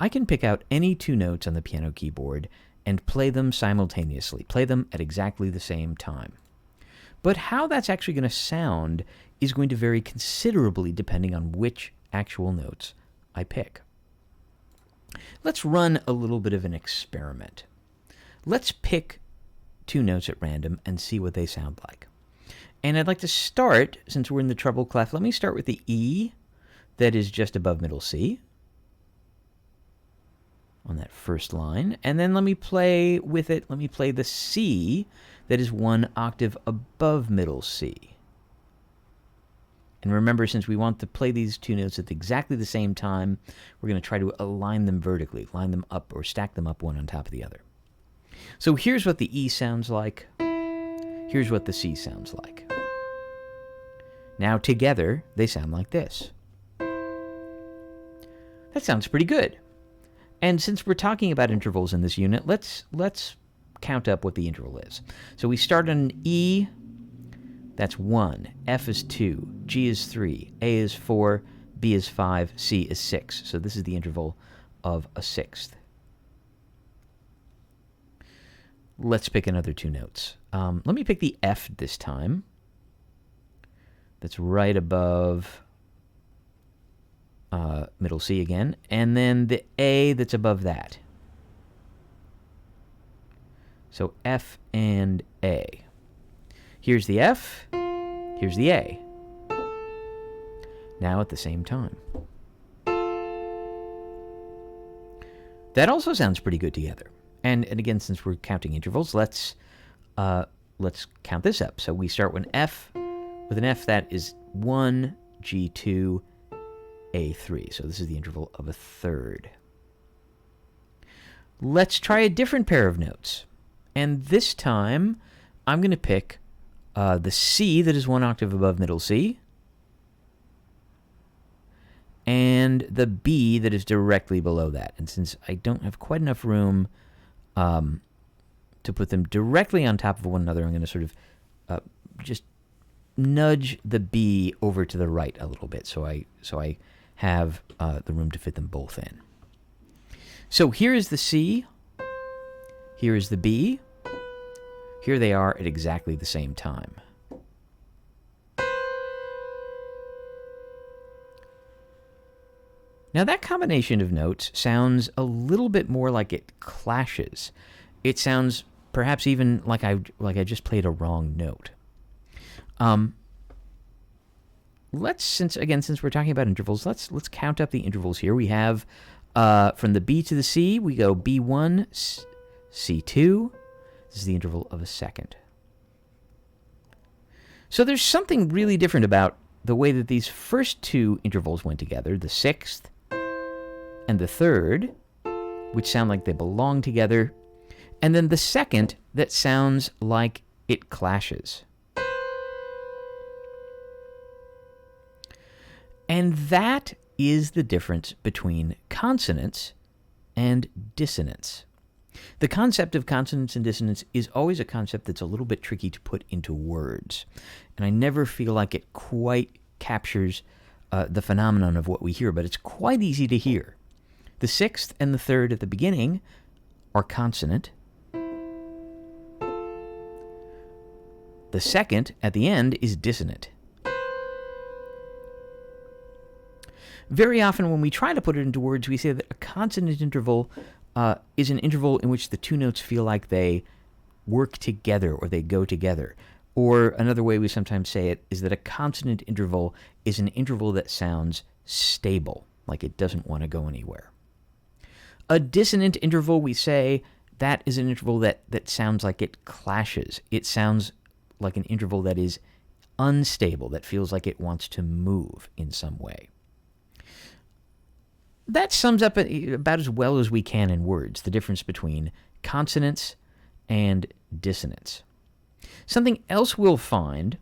I can pick out any two notes on the piano keyboard and play them simultaneously, play them at exactly the same time. But how that's actually going to sound is going to vary considerably depending on which actual notes I pick. Let's run a little bit of an experiment. Let's pick two notes at random and see what they sound like. And I'd like to start, since we're in the treble clef, let me start with the E that is just above middle C on that first line. And then let me play with it, let me play the C that is one octave above middle C. And remember, since we want to play these two notes at exactly the same time, we're going to try to align them vertically, line them up or stack them up one on top of the other. So here's what the E sounds like. Here's what the C sounds like. Now together, they sound like this. That sounds pretty good. And since we're talking about intervals in this unit, let's count up what the interval is. So we start on E, that's 1, F is 2, G is 3, A is 4, B is 5, C is 6. So this is the interval of a sixth. Let's pick another two notes. Let me pick the F this time. That's right above middle C again. And then the A that's above that. So F and A. Here's the F. Here's the A. Now at the same time. That also sounds pretty good together. And again, since we're counting intervals, let's count this up. So we start with an F that is 1, G2, A3. So this is the interval of a third. Let's try a different pair of notes. And this time, I'm going to pick the C that is one octave above middle C, and the B that is directly below that. And since I don't have quite enough room to put them directly on top of one another, I'm going to sort of just nudge the B over to the right a little bit, so I have the room to fit them both in. So here is the C, here is the B, here they are at exactly the same time. Now that combination of notes sounds a little bit more like it clashes. It sounds perhaps even like I just played a wrong note. Since we're talking about intervals, let's count up the intervals here. We have from the B to the C, we go B1, C2. This is the interval of a second. So there's something really different about the way that these first two intervals went together, the sixth and the third, which sound like they belong together, and then the second that sounds like it clashes. And that is the difference between consonance and dissonance. The concept of consonance and dissonance is always a concept that's a little bit tricky to put into words, and I never feel like it quite captures the phenomenon of what we hear, but it's quite easy to hear. The sixth and the third at the beginning are consonant. The second at the end is dissonant. Very often when we try to put it into words, we say that a consonant interval is an interval in which the two notes feel like they work together or they go together. Or another way we sometimes say it is that a consonant interval is an interval that sounds stable, like it doesn't want to go anywhere. A dissonant interval, we say, that is an interval that sounds like it clashes. It sounds like an interval that is unstable, that feels like it wants to move in some way. That sums up about as well as we can in words, the difference between consonance and dissonance. Something else we'll find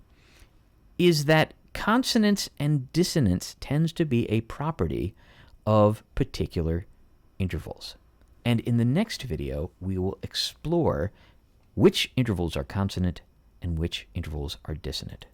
is that consonance and dissonance tends to be a property of particular intervals. And in the next video, we will explore which intervals are consonant and which intervals are dissonant.